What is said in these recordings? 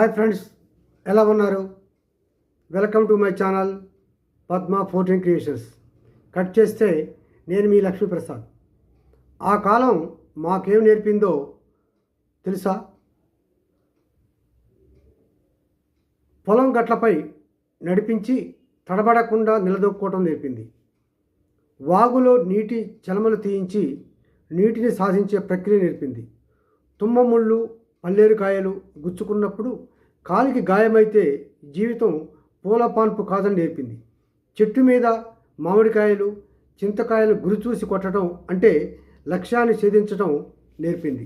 Hi friends, ఎలా ఉన్నారు? Welcome to my channel Padma 14 creations. Cut చేస్తే నేను మీ లక్ష్మీప్రసాద్. ఆ కాలం మాకేం నేర్పిందో తెలుసా? పొలం గట్లపై నడిపించి తడబడకుండా నిలదొక్కుకోవటం నేర్పింది. వాగులో నీటి చలమలు తీయించి నీటిని సాధించే ప్రక్రియ నేర్పింది. తుమ్మముళ్ళు పల్లేరుకాయలు గుచ్చుకున్నప్పుడు కాలికి గాయమైతే జీవితం పూలపాన్పు కాదని నేర్పింది. చెట్టు మీద మామిడికాయలు చింతకాయలు గురిచూసి కొట్టడం అంటే లక్ష్యాన్ని ఛేదించడం నేర్పింది.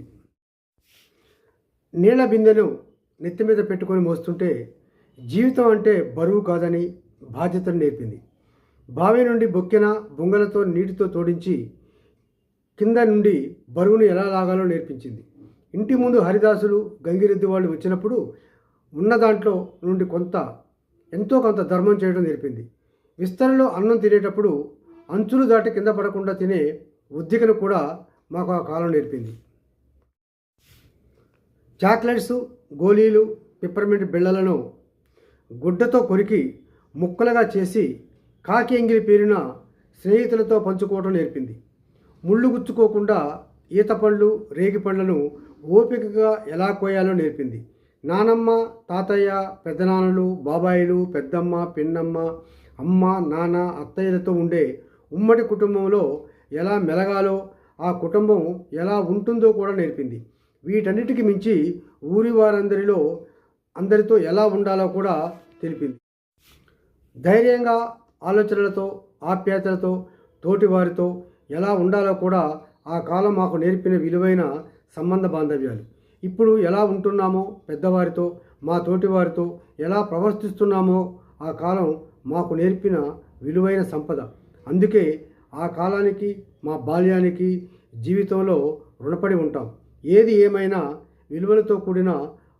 నీళ్ల బిందెను నెత్తి మీద పెట్టుకొని మోస్తుంటే జీవితం అంటే బరువు కాదని బాధ్యతను నేర్పింది. బావి నుండి బొక్కెన బొంగలతో నీటితో తోడించి కింద నుండి బరువును ఎలా లాగాలో నేర్పించింది. ఇంటి ముందు హరిదాసులు గంగిరెద్దు వాళ్ళు వచ్చినప్పుడు ఉన్న దాంట్లో నుండి ఎంతో కొంత ధర్మం చేయడం నేర్పింది. విస్తరణలో అన్నం తినేటప్పుడు అంచులు దాటి కింద పడకుండా తినే ఉద్దికను కూడా మాకు ఆ కాలం నేర్పింది. చాక్లెట్స్, గోళీలు, పిప్పర్మెంట్ బిళ్ళలను గుడ్డతో కొరికి ముక్కలుగా చేసి కాకి ఎంగిలి పేరిన స్నేహితులతో పంచుకోవడం నేర్పింది. ముళ్ళు గుచ్చుకోకుండా ఈత పండ్లు, రేగి పండ్లను ఓపికగా ఎలా కోయాలో నేర్పింది. నానమ్మ, తాతయ్య, పెద్దనాన్నలు, బాబాయిలు, పెద్దమ్మ, పిన్నమ్మ, అమ్మ, నాన్న, అత్తయ్యలతో ఉండే ఉమ్మడి కుటుంబంలో ఎలా మెలగాలో, ఆ కుటుంబం ఎలా ఉంటుందో కూడా నేర్పింది. వీటన్నిటికి మించి ఊరి అందరితో ఎలా ఉండాలో కూడా తెలిపింది. ధైర్యంగా, ఆలోచనలతో, ఆప్యాయతలతో తోటివారితో ఎలా ఉండాలో కూడా ఆ కాలం మాకు నేర్పిన విలువైన సంబంధ బాంధవ్యాలు. ఇప్పుడు ఎలా ఉంటున్నామో పెద్దవారితో, మా తోటివారితో ఎలా ప్రవర్తిస్తున్నామో ఆ కాలం మాకు నేర్పిన విలువైన సంపద. అందుకే ఆ కాలానికి, మా బాల్యానికి జీవితంలో రుణపడి ఉంటాం. ఏది ఏమైనా విలువలతో కూడిన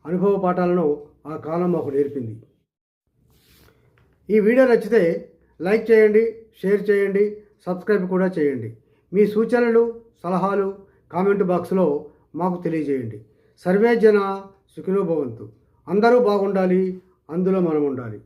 అనుభవ పాఠాలను ఆ కాలం మాకు నేర్పింది. ఈ వీడియో నచ్చితే లైక్ చేయండి, షేర్ చేయండి, సబ్స్క్రైబ్ కూడా చేయండి. మీ సూచనలు, సలహాలు కామెంట్ బాక్స్లో మాకు తెలియజేయండి. సర్వే జన సుఖినో భవంతు. అందరూ బాగుండాలి, అందులో మనం ఉండాలి.